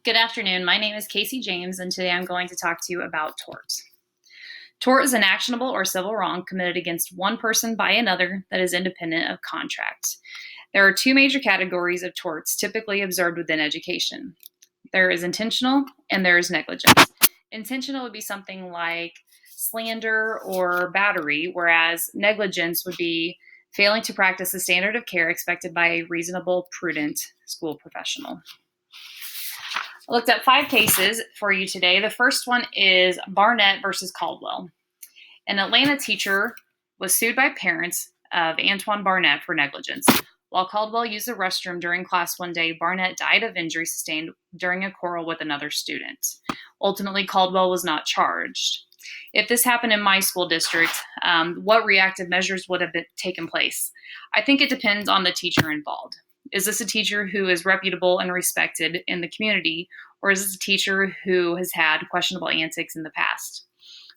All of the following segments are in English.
Good afternoon. My name is Casey James, and today I'm going to talk to you about tort. Tort is an actionable or civil wrong committed against one person by another that is independent of contract. There are two major categories of torts typically observed within education. There is intentional and there is negligence. Intentional would be something like slander or battery, whereas negligence would be failing to practice the standard of care expected by a reasonable, prudent school professional. I looked up 5 cases for you today. The first one is Barnett versus Caldwell. An Atlanta teacher was sued by parents of Antoine Barnett for negligence. While Caldwell used the restroom during class one day, Barnett died of injury sustained during a quarrel with another student. Ultimately, Caldwell was not charged. If this happened in my school district, what reactive measures would have taken place? I think it depends on the teacher involved. Is this a teacher who is reputable and respected in the community, or is this a teacher who has had questionable antics in the past?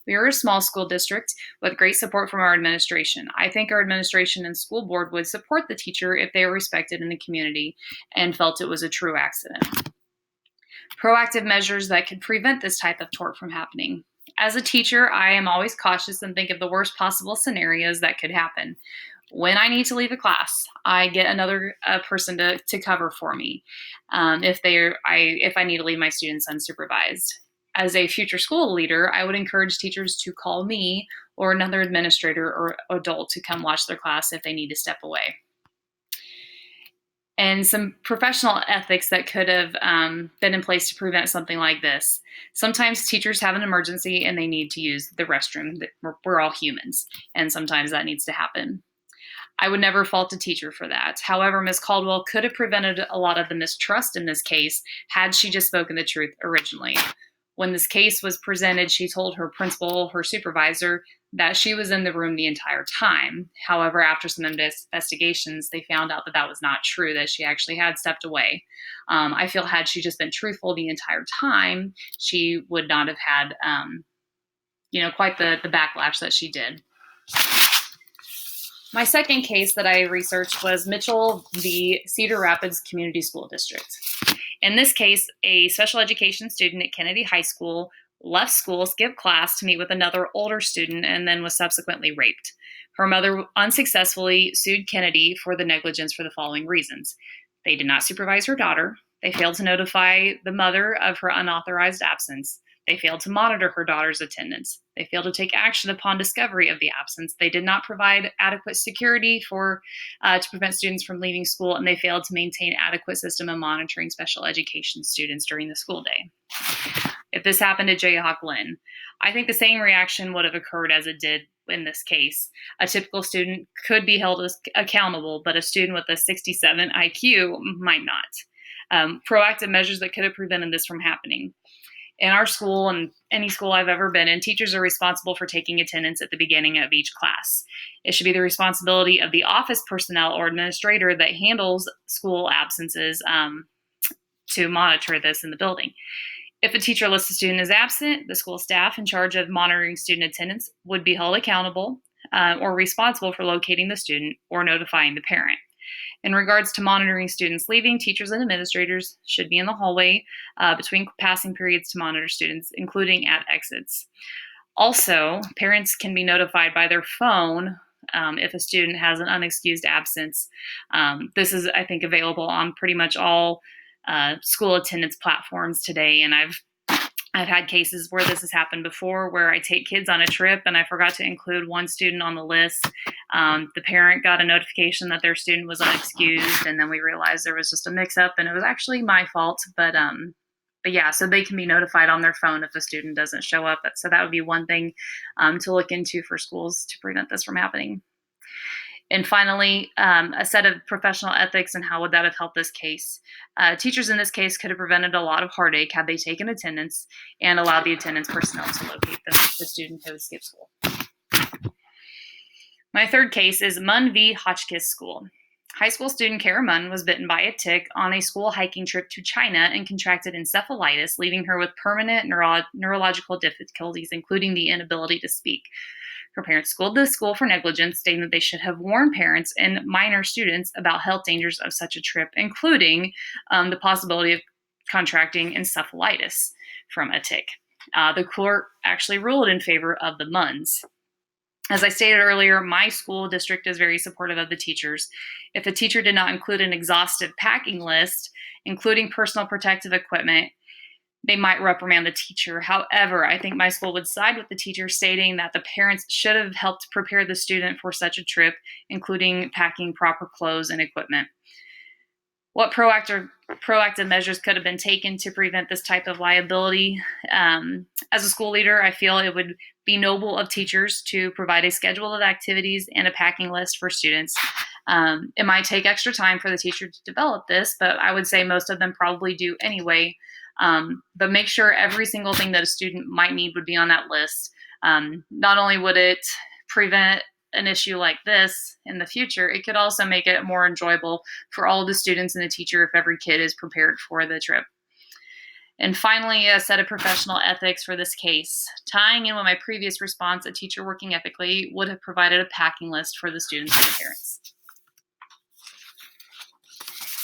We are a small school district with great support from our administration. I think our administration and school board would support the teacher if they are respected in the community and felt it was a true accident. Proactive measures that could prevent this type of tort from happening. As a teacher, I am always cautious and think of the worst possible scenarios that could happen. When I need to leave a class, I get another person to cover for me if I need to leave my students unsupervised. As a future school leader, I would encourage teachers to call me or another administrator or adult to come watch their class if they need to step away. And some professional ethics that could have been in place to prevent something like this. Sometimes teachers have an emergency and they need to use the restroom. We're all humans, and sometimes that needs to happen. I would never fault a teacher for that. However, Ms. Caldwell could have prevented a lot of the mistrust in this case had she just spoken the truth originally. When this case was presented, she told her principal, her supervisor, that she was in the room the entire time. However, after some investigations, they found out that that was not true, that she actually had stepped away. I feel had she just been truthful the entire time, she would not have had, quite the backlash that she did. My second case that I researched was Mitchell v. Cedar Rapids Community School District. In this case, a special education student at Kennedy High School left school, skipped class to meet with another older student, and then was subsequently raped. Her mother unsuccessfully sued Kennedy for the negligence for the following reasons. They did not supervise her daughter. They failed to notify the mother of her unauthorized absence. They failed to monitor her daughter's attendance. They failed to take action upon discovery of the absence. They did not provide adequate security to prevent students from leaving school, and they failed to maintain adequate system of monitoring special education students during the school day. If this happened to Jayhawk Lynn, I think the same reaction would have occurred as it did in this case. A typical student could be held accountable, but a student with a 67 IQ might not. Proactive measures that could have prevented this from happening. In our school and any school I've ever been in, teachers are responsible for taking attendance at the beginning of each class. It should be the responsibility of the office personnel or administrator that handles school absences to monitor this in the building. If a teacher lists a student as absent, the school staff in charge of monitoring student attendance would be held accountable or responsible for locating the student or notifying the parent. In regards to monitoring students leaving, teachers and administrators should be in the hallway between passing periods to monitor students, including at exits. Also, parents can be notified by their phone if a student has an unexcused absence. This is, I think, available on pretty much all school attendance platforms today, and I've had cases where this has happened before, where I take kids on a trip and I forgot to include one student on the list. The parent got a notification that their student was unexcused, and then we realized there was just a mix-up, and it was actually my fault. But yeah, so they can be notified on their phone if a student doesn't show up. So that would be one thing to look into for schools to prevent this from happening. And finally, a set of professional ethics and how would that have helped this case. Teachers in this case could have prevented a lot of heartache had they taken attendance and allowed the attendance personnel to locate the student who had skipped school. My third case is Mundy v. Hotchkiss School. High school student Kara Munn was bitten by a tick on a school hiking trip to China and contracted encephalitis, leaving her with permanent neurological difficulties, including the inability to speak. Her parents schooled the school for negligence, stating that they should have warned parents and minor students about health dangers of such a trip, including the possibility of contracting encephalitis from a tick. The court actually ruled in favor of the Munds. As I stated earlier, my school district is very supportive of the teachers. If a teacher did not include an exhaustive packing list, including personal protective equipment, they might reprimand the teacher. However, I think my school would side with the teacher, stating that the parents should have helped prepare the student for such a trip, including packing proper clothes and equipment. What proactive measures could have been taken to prevent this type of liability? As a school leader, I feel it would be noble of teachers to provide a schedule of activities and a packing list for students. It might take extra time for the teacher to develop this, but I would say most of them probably do anyway. But make sure every single thing that a student might need would be on that list. Not only would it prevent an issue like this in the future, it could also make it more enjoyable for all of the students and the teacher if every kid is prepared for the trip. And finally, a set of professional ethics for this case. Tying in with my previous response, a teacher working ethically would have provided a packing list for the students and the parents.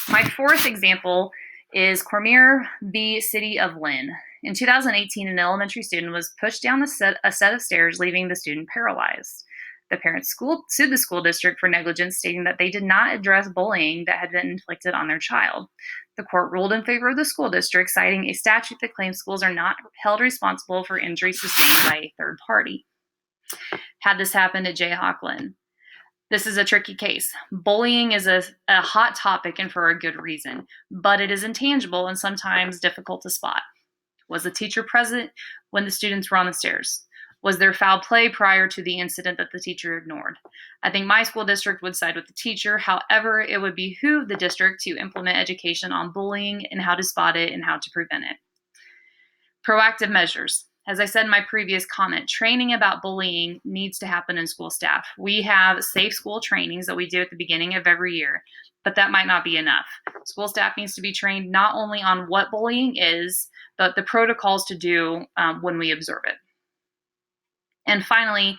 My fourth example is Cormier v. City of Lynn. In 2018, an elementary student was pushed down a set of stairs, leaving the student paralyzed. The parents sued the school district for negligence, stating that they did not address bullying that had been inflicted on their child. The court ruled in favor of the school district, citing a statute that claims schools are not held responsible for injuries sustained by a third party. Had this happened at Jayhawk Lynn? This is a tricky case. Bullying is a hot topic, and for a good reason, but it is intangible and sometimes difficult to spot. Was the teacher present when the students were on the stairs? Was there foul play prior to the incident that the teacher ignored? I think my school district would side with the teacher. However, it would behoove the district to implement education on bullying and how to spot it and how to prevent it. Proactive measures. As I said in my previous comment, training about bullying needs to happen in school staff. We have safe school trainings that we do at the beginning of every year, but that might not be enough. School staff needs to be trained not only on what bullying is, but the protocols to do when we observe it. And finally,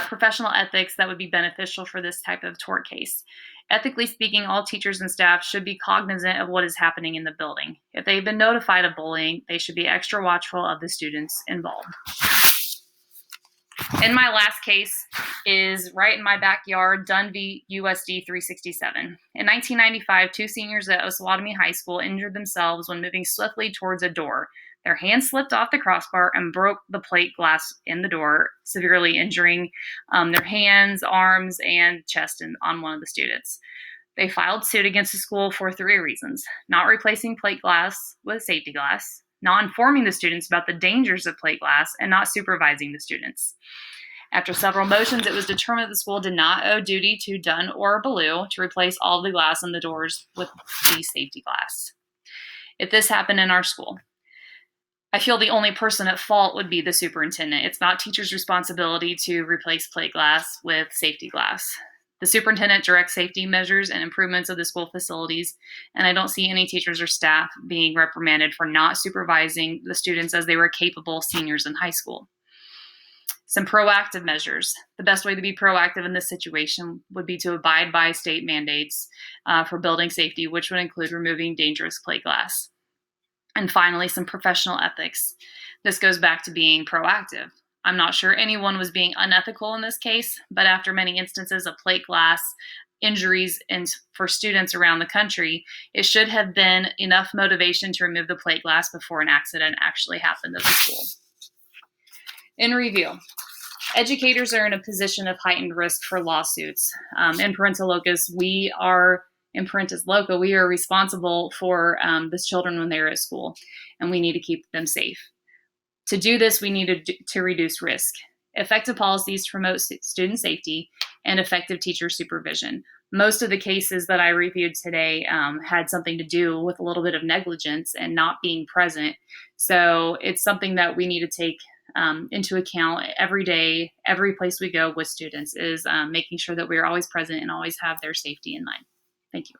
professional ethics that would be beneficial for this type of tort case. Ethically speaking, all teachers and staff should be cognizant of what is happening in the building. If they've been notified of bullying, they should be extra watchful of the students involved. And my last case is right in my backyard, Be USD 367. In 1995, two seniors at Osawatomie High School injured themselves when moving swiftly towards a door. Their hands slipped off the crossbar and broke the plate glass in the door, severely injuring their hands, arms, and chest on one of the students. They filed suit against the school for 3 reasons: not replacing plate glass with safety glass, not informing the students about the dangers of plate glass, and not supervising the students. After several motions, it was determined that the school did not owe duty to Dunn or Ballou to replace all of the glass in the doors with the safety glass. If this happened in our school, I feel the only person at fault would be the superintendent. It's not teachers' responsibility to replace plate glass with safety glass. The superintendent directs safety measures and improvements of the school facilities, and I don't see any teachers or staff being reprimanded for not supervising the students as they were capable seniors in high school. Some proactive measures. The best way to be proactive in this situation would be to abide by state mandates for building safety, which would include removing dangerous plate glass. And finally, some professional ethics. This goes back to being proactive. I'm not sure anyone was being unethical in this case, but after many instances of plate glass injuries for students around the country, it should have been enough motivation to remove the plate glass before an accident actually happened at the school. In review, educators are in a position of heightened risk for lawsuits. In parental locus, in parentis loco, we are responsible for the children when they're at school, and we need to keep them safe. To do this, we need to reduce risk, effective policies to promote student safety, and effective teacher supervision. Most of the cases that I reviewed today had something to do with a little bit of negligence and not being present. So it's something that we need to take into account every day, every place we go with students, is making sure that we're always present and always have their safety in mind. Thank you.